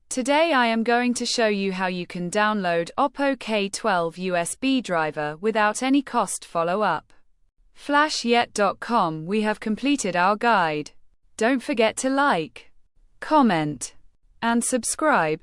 Today I am going to show you how you can download Oppo K12 USB driver without any cost. Follow up. Flashyet.com. We have completed our guide. Don't forget to like, comment, and subscribe.